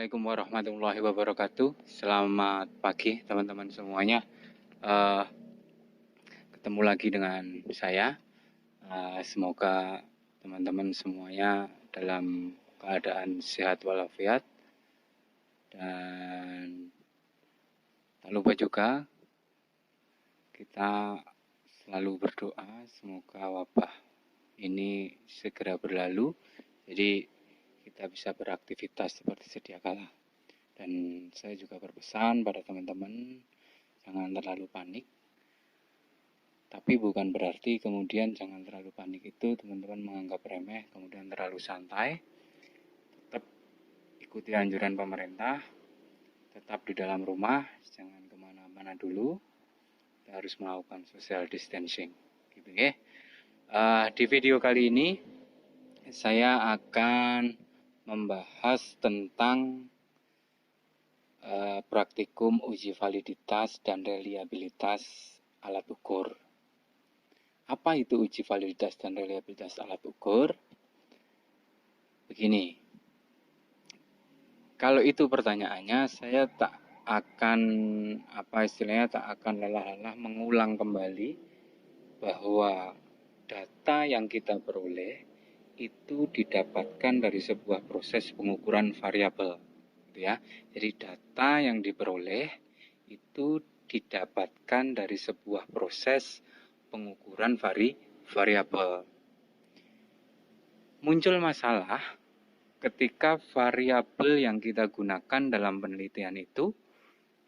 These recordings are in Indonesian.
Assalamualaikum warahmatullahi wabarakatuh. Selamat pagi teman-teman semuanya. Eh, Ketemu lagi dengan saya. Semoga teman-teman semuanya dalam keadaan sehat walafiat. Dan tak lupa juga kita selalu berdoa semoga wabah ini segera berlalu. Jadi kita bisa beraktivitas seperti sedia kala. Dan saya juga berpesan pada teman-teman, jangan terlalu panik. Tapi bukan berarti kemudian jangan terlalu panik itu teman-teman menganggap remeh, kemudian terlalu santai. Tetap ikuti anjuran pemerintah, tetap di dalam rumah, jangan kemana-mana dulu. Kita harus melakukan social distancing. Gitu ya. Di video kali ini, saya akan membahas tentang praktikum uji validitas dan reliabilitas alat ukur. Apa itu uji validitas dan reliabilitas alat ukur? Begini, kalau itu pertanyaannya, saya tak akan tak akan lelah-lelah mengulang kembali bahwa data yang kita peroleh itu didapatkan dari sebuah proses pengukuran variabel, gitu ya. Jadi data yang diperoleh itu didapatkan dari sebuah proses pengukuran variabel. Muncul masalah ketika variabel yang kita gunakan dalam penelitian itu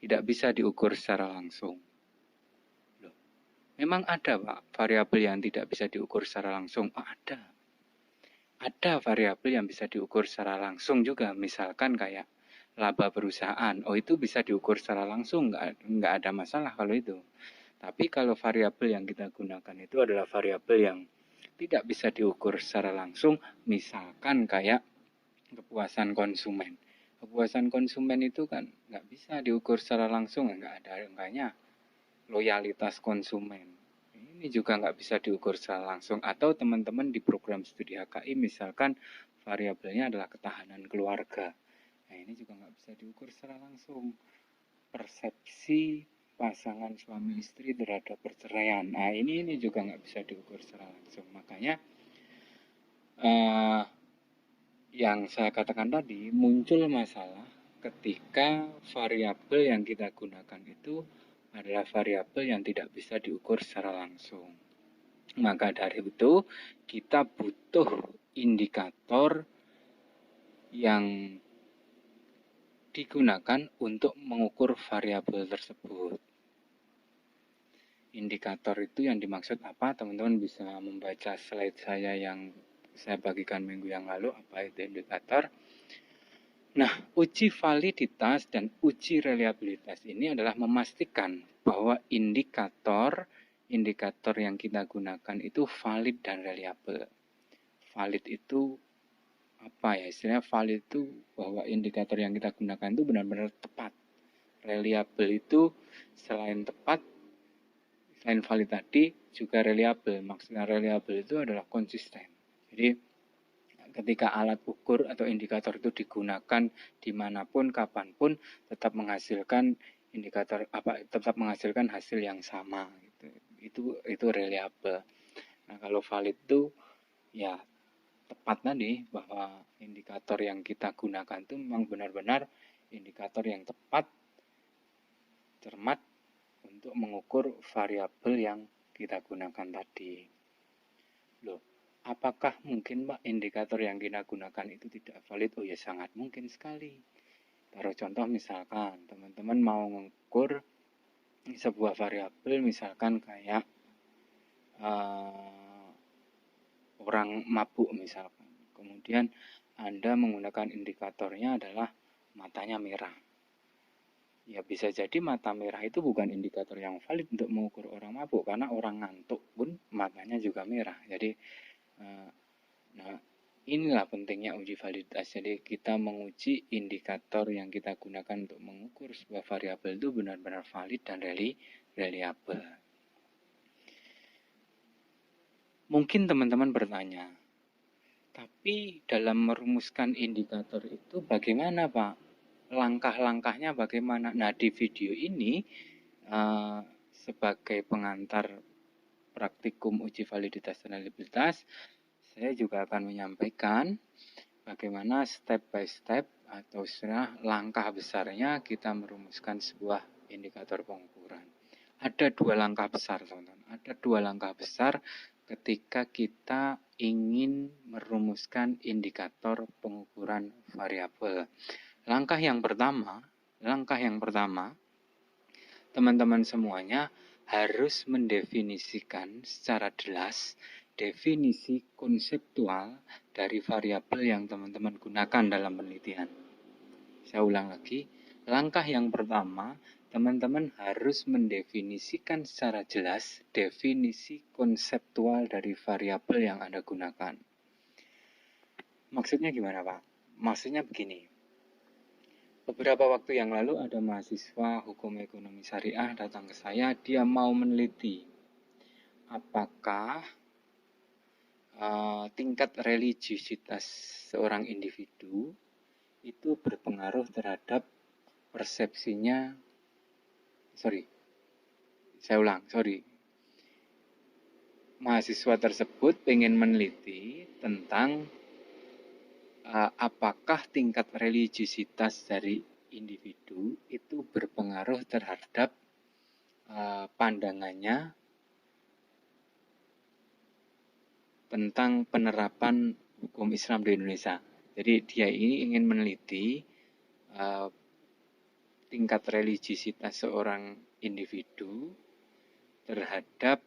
tidak bisa diukur secara langsung. Loh, memang ada Pak variabel yang tidak bisa diukur secara langsung? Ada. Ada variabel yang bisa diukur secara langsung juga, misalkan kayak laba perusahaan. Oh, itu bisa diukur secara langsung, nggak ada masalah kalau itu. Tapi kalau variabel yang kita gunakan itu adalah variabel yang tidak bisa diukur secara langsung, misalkan kayak kepuasan konsumen. Kepuasan konsumen itu kan nggak bisa diukur secara langsung, nggak ada angkanya. Loyalitas konsumen, ini juga nggak bisa diukur secara langsung. Atau teman-teman di program studi HKI misalkan variabelnya adalah ketahanan keluarga. Nah, ini juga nggak bisa diukur secara langsung. Persepsi pasangan suami istri terhadap perceraian, nah ini juga nggak bisa diukur secara langsung. Makanya yang saya katakan tadi, muncul masalah ketika variabel yang kita gunakan itu adalah variabel yang tidak bisa diukur secara langsung. Maka dari itu, kita butuh indikator yang digunakan untuk mengukur variabel tersebut. Indikator itu yang dimaksud apa? Teman-teman bisa membaca slide saya yang saya bagikan minggu yang lalu, apa itu indikator. Nah, uji validitas dan uji reliabilitas ini adalah memastikan bahwa indikator yang kita gunakan itu valid dan reliable. Valid itu apa ya? Istilahnya valid itu bahwa indikator yang kita gunakan itu benar-benar tepat. Reliable itu selain tepat, selain valid tadi juga reliable. Maksudnya reliable itu adalah konsisten. Jadi ketika alat ukur atau indikator itu digunakan dimanapun, kapanpun, tetap menghasilkan tetap menghasilkan hasil yang sama. Itu reliable. Nah, kalau valid itu ya tepat tadi bahwa indikator yang kita gunakan itu memang benar-benar indikator yang tepat, cermat untuk mengukur variabel yang kita gunakan tadi. Loh, apakah mungkin Pak indikator yang kita gunakan itu tidak valid? Oh ya, sangat mungkin sekali. Taruh contoh misalkan teman-teman mau mengukur sebuah variabel misalkan kayak orang mabuk misalkan. Kemudian Anda menggunakan indikatornya adalah matanya merah. Ya bisa jadi mata merah itu bukan indikator yang valid untuk mengukur orang mabuk, karena orang ngantuk pun matanya juga merah. Jadi nah, inilah pentingnya uji validitas. Jadi kita menguji indikator yang kita gunakan untuk mengukur sebuah variabel itu benar-benar valid dan reliable. Mungkin teman-teman bertanya, tapi dalam merumuskan indikator itu bagaimana Pak? langkah-langkahnya bagaimana. Nah, di video ini sebagai pengantar praktikum uji validitas dan elektabilitas, saya juga akan menyampaikan bagaimana step by step atau langkah besarnya kita merumuskan sebuah indikator pengukuran. Ada 2 langkah besar, teman-teman. Ada 2 langkah besar ketika kita ingin merumuskan indikator pengukuran variabel. Langkah yang pertama, teman-teman semuanya harus mendefinisikan secara jelas definisi konseptual dari variabel yang teman-teman gunakan dalam penelitian. Saya ulang lagi, langkah yang pertama, teman-teman harus mendefinisikan secara jelas definisi konseptual dari variabel yang Anda gunakan. Maksudnya gimana, Pak? Maksudnya begini. Beberapa waktu yang lalu ada mahasiswa hukum ekonomi syariah datang ke saya, dia mau meneliti apakah tingkat religiusitas seorang individu itu berpengaruh terhadap persepsinya, mahasiswa tersebut ingin meneliti tentang apakah tingkat religiusitas dari individu itu berpengaruh terhadap pandangannya tentang penerapan hukum Islam di Indonesia. Jadi dia ini ingin meneliti tingkat religiusitas seorang individu terhadap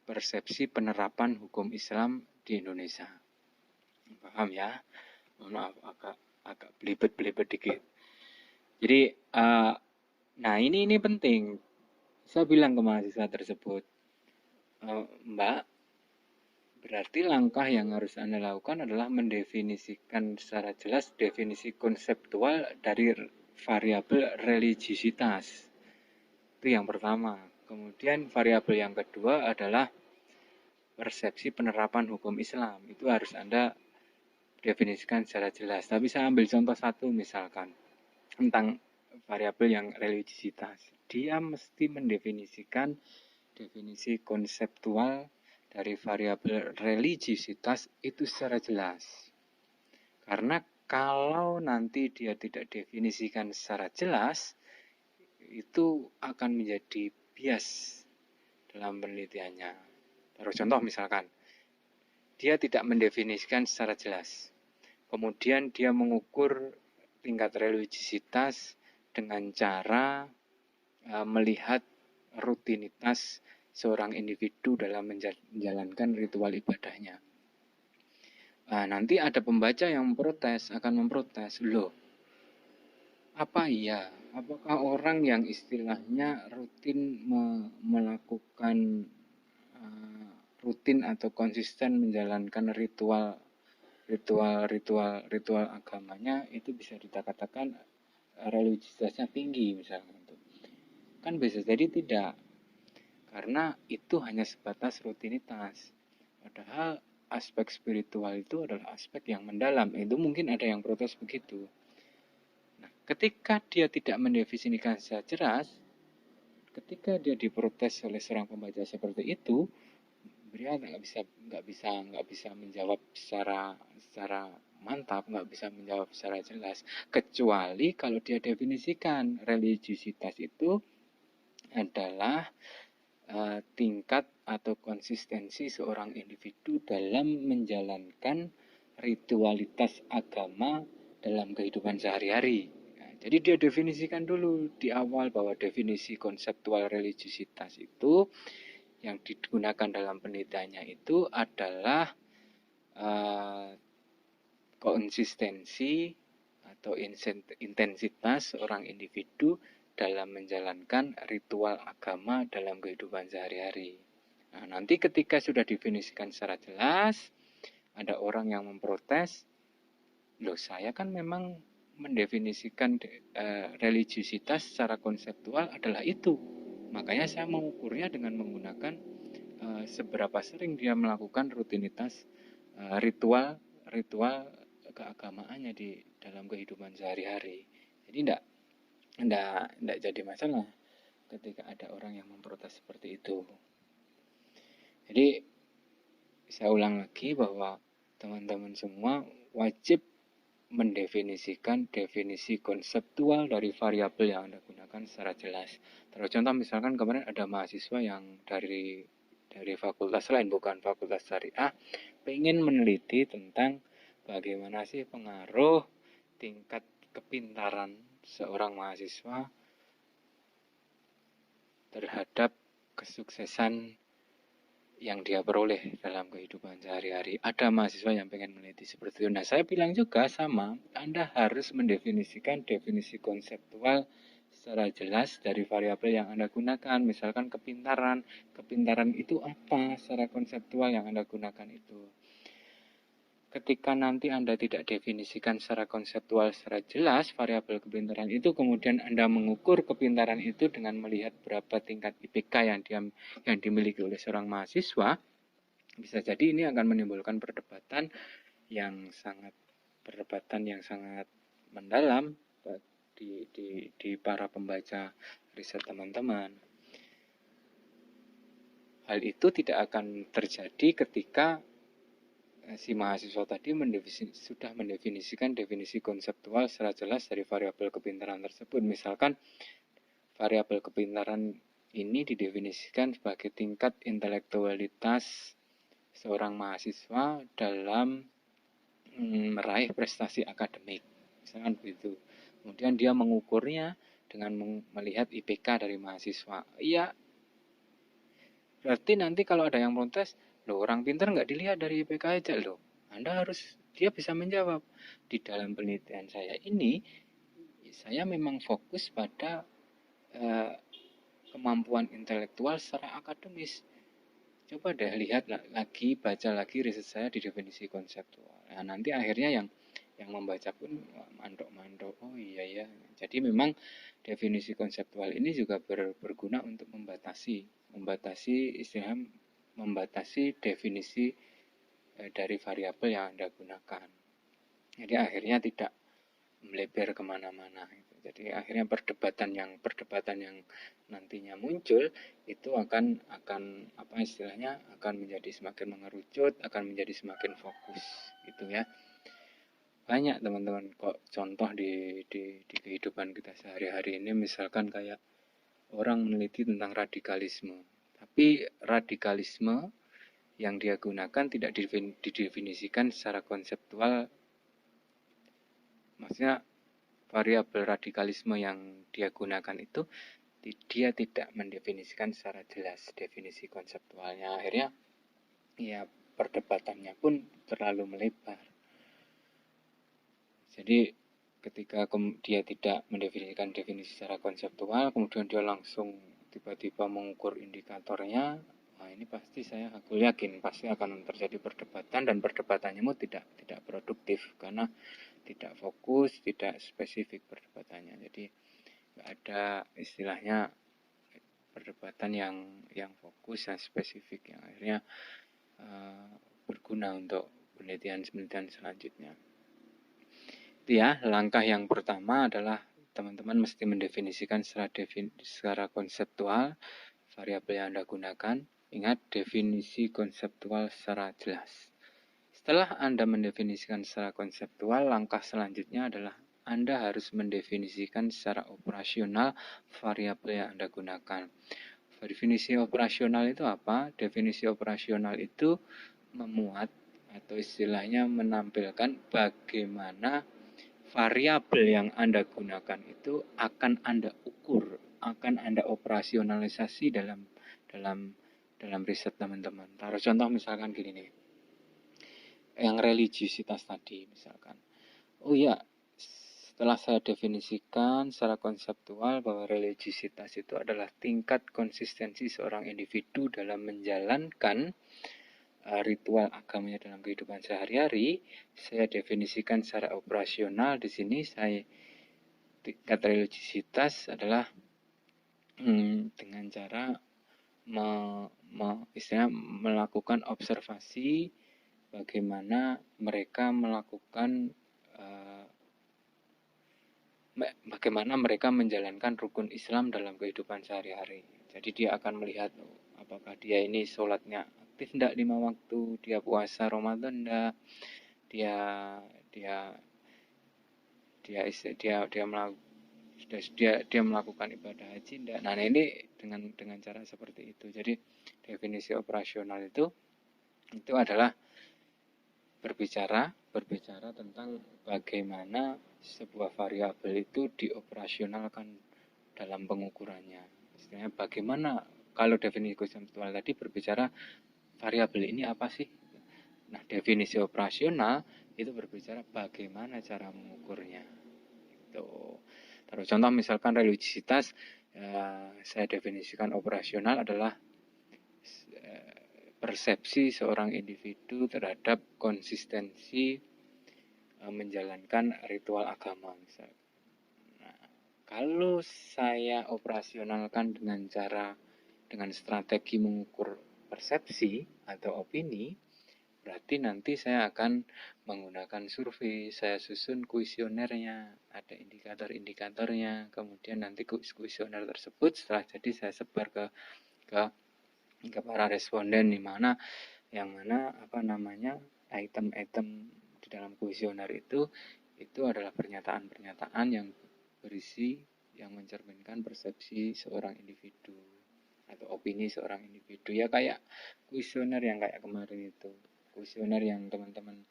persepsi penerapan hukum Islam di Indonesia. Paham ya? Mohon maaf, agak belibet dikit. Jadi, nah ini penting. Saya bilang ke mahasiswa tersebut, Mbak, berarti langkah yang harus Anda lakukan adalah mendefinisikan secara jelas definisi konseptual dari variabel religiusitas. Itu yang pertama. Kemudian variabel yang kedua adalah persepsi penerapan hukum Islam. Itu harus Anda definisikan secara jelas. Tapi saya ambil contoh satu misalkan tentang variabel yang religiusitas. Dia mesti mendefinisikan definisi konseptual dari variabel religiusitas itu secara jelas. Karena kalau nanti dia tidak definisikan secara jelas, itu akan menjadi bias dalam penelitiannya. Taruh contoh misalkan, dia tidak mendefinisikan secara jelas. Kemudian dia mengukur tingkat religiusitas dengan cara melihat rutinitas seorang individu dalam menjalankan ritual ibadahnya. Nah, nanti ada pembaca yang akan memprotes, loh, apa iya? Apakah orang yang istilahnya rutin melakukan rutin atau konsisten menjalankan ritual agamanya itu bisa dikatakan religiusitasnya tinggi misalnya. Kan bisa jadi tidak, karena itu hanya sebatas rutinitas. Padahal aspek spiritual itu adalah aspek yang mendalam. Itu mungkin ada yang protes begitu. Nah, ketika dia tidak mendefinisikan secara jelas, ketika dia diprotes oleh seorang pembaca seperti itu, dia nggak bisa menjawab secara mantap, nggak bisa menjawab secara jelas, kecuali kalau dia definisikan religiusitas itu adalah tingkat atau konsistensi seorang individu dalam menjalankan ritualitas agama dalam kehidupan sehari-hari. Nah, jadi dia definisikan dulu di awal bahwa definisi konseptual religiusitas itu yang digunakan dalam penelitiannya itu adalah konsistensi atau intensitas seorang individu dalam menjalankan ritual agama dalam kehidupan sehari-hari. Nah, nanti ketika sudah definisikan secara jelas, ada orang yang memprotes, loh saya kan memang mendefinisikan religiusitas secara konseptual adalah itu. Makanya saya mengukurnya dengan menggunakan seberapa sering dia melakukan rutinitas ritual keagamaannya di dalam kehidupan sehari-hari. Jadi tidak jadi masalah ketika ada orang yang memprotes seperti itu. Jadi saya ulang lagi bahwa teman-teman semua wajib mendefinisikan definisi konseptual dari variabel yang Anda gunakan secara jelas. Terus contoh misalkan kemarin ada mahasiswa yang dari fakultas lain, bukan fakultas syariah, pengen meneliti tentang bagaimana sih pengaruh tingkat kepintaran seorang mahasiswa terhadap kesuksesan yang dia peroleh dalam kehidupan sehari-hari. Ada mahasiswa yang pengen meneliti seperti itu. Nah, saya bilang juga sama, Anda harus mendefinisikan definisi konseptual secara jelas dari variabel yang Anda gunakan. Misalkan kepintaran. Kepintaran itu apa secara konseptual yang Anda gunakan itu. Ketika nanti Anda tidak definisikan secara konseptual secara jelas variabel kepintaran itu, kemudian Anda mengukur kepintaran itu dengan melihat berapa tingkat IPK yang dimiliki oleh seorang mahasiswa, bisa jadi ini akan menimbulkan perdebatan yang sangat mendalam di para pembaca riset teman-teman. Hal itu tidak akan terjadi ketika si mahasiswa tadi sudah mendefinisikan definisi konseptual secara jelas dari variabel kepintaran tersebut. Misalkan variabel kepintaran ini didefinisikan sebagai tingkat intelektualitas seorang mahasiswa dalam meraih prestasi akademik, misalkan begitu. Kemudian dia mengukurnya dengan melihat IPK dari mahasiswa. Iya, berarti nanti kalau ada yang protes, loh orang pintar nggak dilihat dari IPK aja loh. Dia bisa menjawab, di dalam penelitian saya ini, saya memang fokus pada kemampuan intelektual secara akademis. Coba deh lihat lagi, baca lagi riset saya di definisi konseptual. Nah, nanti akhirnya yang membaca pun mandok-mandok, oh iya ya. Jadi memang definisi konseptual ini juga berguna untuk membatasi definisi dari variabel yang Anda gunakan. Jadi akhirnya tidak melebar kemana-mana. Jadi akhirnya perdebatan yang nantinya muncul itu akan menjadi semakin mengerucut, akan menjadi semakin fokus, gitu ya. Banyak teman-teman kok contoh di kehidupan kita sehari-hari ini, misalkan kayak orang meneliti tentang radikalisme, tapi radikalisme yang dia gunakan tidak didefinisikan secara konseptual. Maksudnya variabel radikalisme yang dia gunakan itu dia tidak mendefinisikan secara jelas definisi konseptualnya. Akhirnya ya perdebatannya pun terlalu melebar. Jadi ketika dia tidak mendefinisikan definisi secara konseptual, kemudian dia langsung tiba-tiba mengukur indikatornya, nah ini pasti aku yakin pasti akan terjadi perdebatan, dan perdebatannya tidak produktif karena tidak fokus, tidak spesifik perdebatannya. Jadi nggak ada istilahnya perdebatan yang fokus dan spesifik yang akhirnya berguna untuk penelitian selanjutnya. Itu ya, langkah yang pertama adalah teman-teman mesti mendefinisikan secara konseptual variabel yang Anda gunakan. Ingat, definisi konseptual secara jelas. Setelah Anda mendefinisikan secara konseptual, langkah selanjutnya adalah Anda harus mendefinisikan secara operasional variabel yang Anda gunakan. Definisi operasional itu apa? Definisi operasional itu memuat atau istilahnya menampilkan bagaimana variabel yang Anda gunakan itu akan Anda ukur, akan Anda operasionalisasi dalam riset teman-teman. Taruh contoh misalkan gini nih, yang religiusitas tadi misalkan. Oh ya, setelah saya definisikan secara konseptual bahwa religiusitas itu adalah tingkat konsistensi seorang individu dalam menjalankan ritual agamanya dalam kehidupan sehari-hari, saya definisikan secara operasional. Di sini tingkat religiusitas adalah dengan cara melakukan observasi bagaimana mereka melakukan bagaimana mereka menjalankan rukun Islam dalam kehidupan sehari-hari. Jadi dia akan melihat apakah dia ini sholatnya aktif enggak 5 waktu, dia puasa Ramadan enggak, dia dia dia dia dia melakukan dia melakukan ibadah haji enggak. Nah, ini dengan cara seperti itu. Jadi definisi operasional itu adalah berbicara tentang bagaimana sebuah variabel itu dioperasionalkan dalam pengukurannya. Istilahnya bagaimana, kalau definisi konseptual tadi berbicara variabel ini apa sih? Nah, definisi operasional itu berbicara bagaimana cara mengukurnya. Terus contoh misalkan religiositas, saya definisikan operasional adalah persepsi seorang individu terhadap konsistensi menjalankan ritual agama misalnya. Nah, kalau saya operasionalkan dengan strategi mengukur persepsi atau opini, berarti nanti saya akan menggunakan survei, saya susun kuesionernya, ada indikator-indikatornya, kemudian nanti kuesioner tersebut setelah jadi saya sebar ke para responden, di mana item-item di dalam kuesioner itu adalah pernyataan-pernyataan yang berisi yang mencerminkan persepsi seorang individu atau opini seorang individu, ya kayak kuesioner yang kayak kemarin itu. Kuesioner yang teman-teman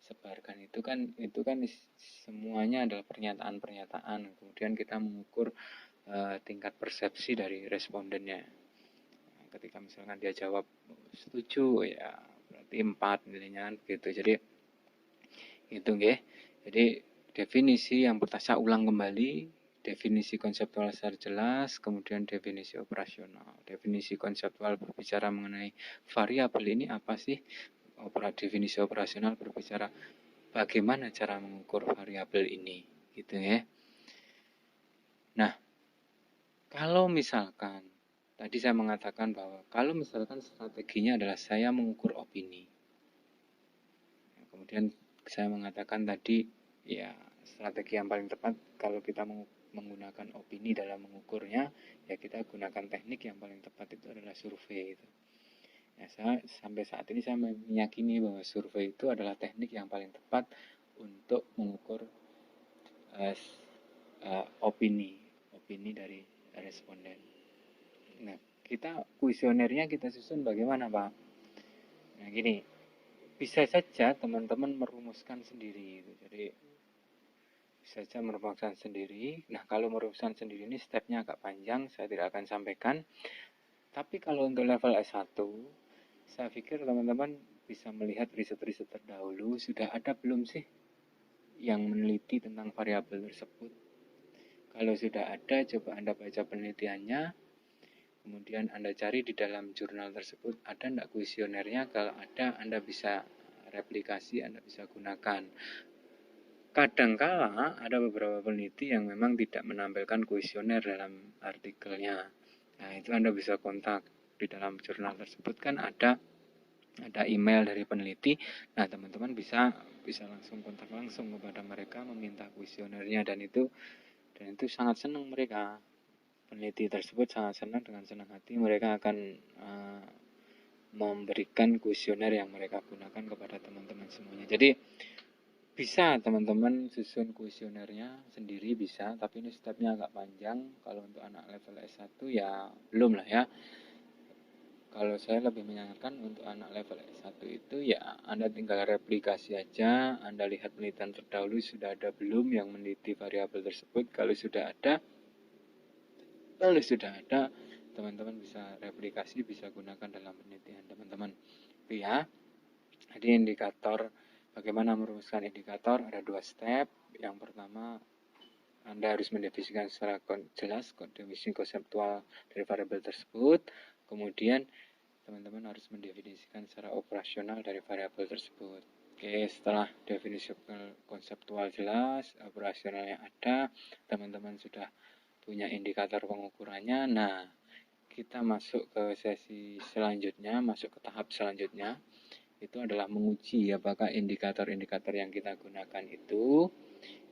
sebarkan itu kan semuanya adalah pernyataan-pernyataan, kemudian kita mengukur tingkat persepsi dari respondennya. Ketika misalkan dia jawab setuju, ya berarti 4 nilainya begitu. Jadi itu nggih. Jadi definisi yang saya ulang kembali, definisi konseptual secara jelas, kemudian definisi operasional. Definisi konseptual berbicara mengenai variabel ini apa sih? Definisi operasional berbicara bagaimana cara mengukur variabel ini, gitu ya. Nah, kalau misalkan tadi saya mengatakan bahwa kalau misalkan strateginya adalah saya mengukur opini, kemudian saya mengatakan tadi ya strategi yang paling tepat kalau kita menggunakan opini dalam mengukurnya, ya kita gunakan teknik yang paling tepat itu adalah survei itu. Ya, sampai saat ini saya meyakini bahwa survei itu adalah teknik yang paling tepat untuk mengukur opini dari responden. Nah, kuesionernya kita susun bagaimana, Pak? Nah, gini, bisa saja teman-teman merumuskan sendiri gitu. Jadi bisa saja merumuskan sendiri. Nah, kalau merumuskan sendiri ini stepnya agak panjang, saya tidak akan sampaikan. Tapi kalau untuk level S1, saya pikir teman-teman bisa melihat riset-riset terdahulu, sudah ada belum sih yang meneliti tentang variabel tersebut. Kalau sudah ada, coba Anda baca penelitiannya, kemudian Anda cari di dalam jurnal tersebut ada enggak kuesionernya. Kalau ada, Anda bisa replikasi, Anda bisa gunakan. Kadangkala ada beberapa peneliti yang memang tidak menampilkan kuesioner dalam artikelnya. Nah, itu Anda bisa kontak di dalam jurnal tersebut, kan ada email dari peneliti. Nah, teman-teman bisa langsung kontak langsung kepada mereka meminta kuesionernya, dan itu sangat senang mereka. Peneliti tersebut sangat senang, dengan senang hati mereka akan memberikan kuesioner yang mereka gunakan kepada teman-teman semuanya. Jadi bisa teman-teman susun kuesionernya sendiri bisa, tapi ini stepnya agak panjang. Kalau untuk anak level S1 ya belum lah ya. Kalau saya lebih menyarankan untuk anak level S1 itu ya Anda tinggal replikasi aja, Anda lihat penelitian terdahulu sudah ada belum yang meneliti variabel tersebut. Kalau sudah ada, teman-teman bisa replikasi, bisa gunakan dalam penelitian teman-teman. Itu ya. Jadi indikator, bagaimana merumuskan indikator, ada 2 step. Yang pertama, Anda harus mendefinisikan secara jelas definisi konseptual dari variabel tersebut. Kemudian teman-teman harus mendefinisikan secara operasional dari variabel tersebut. Oke, setelah definisi konseptual jelas, operasionalnya ada, teman-teman sudah punya indikator pengukurannya. Nah, kita masuk ke sesi selanjutnya, masuk ke tahap selanjutnya. Itu adalah menguji apakah indikator-indikator yang kita gunakan itu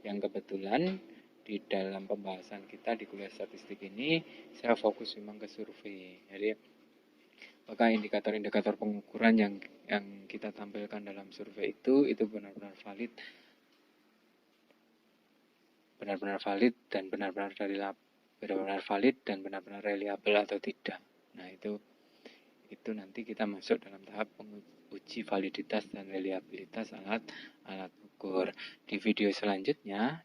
yang kebetulan di dalam pembahasan kita di kuliah statistik ini, saya fokus memang ke survei. Jadi, apakah indikator-indikator pengukuran yang kita tampilkan dalam survei itu benar-benar valid dan benar-benar valid dan benar-benar reliable atau tidak. Nah, itu nanti kita masuk dalam tahap uji validitas dan reliabilitas alat ukur. Di video selanjutnya,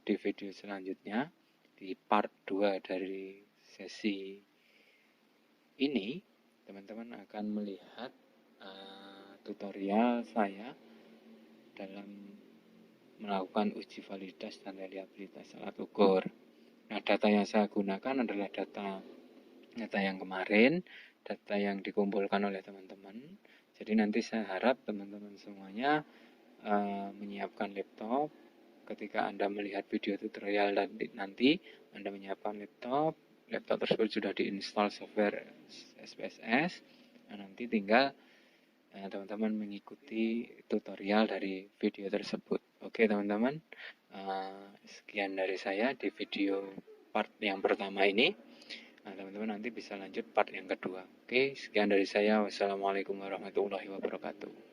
di part 2 dari sesi ini, teman-teman akan melihat tutorial saya dalam melakukan uji validitas dan reliabilitas alat ukur. Nah, data yang saya gunakan adalah data yang kemarin, data yang dikumpulkan oleh teman-teman. Jadi nanti saya harap teman-teman semuanya menyiapkan laptop. Ketika Anda melihat video tutorial nanti, Anda menyiapkan laptop tersebut sudah diinstal software SPSS. Nah, nanti tinggal teman-teman mengikuti tutorial dari video tersebut. Oke teman-teman, sekian dari saya di video part yang pertama ini. Nah, teman-teman nanti bisa lanjut part yang kedua. Oke, sekian dari saya. Wassalamualaikum warahmatullahi wabarakatuh.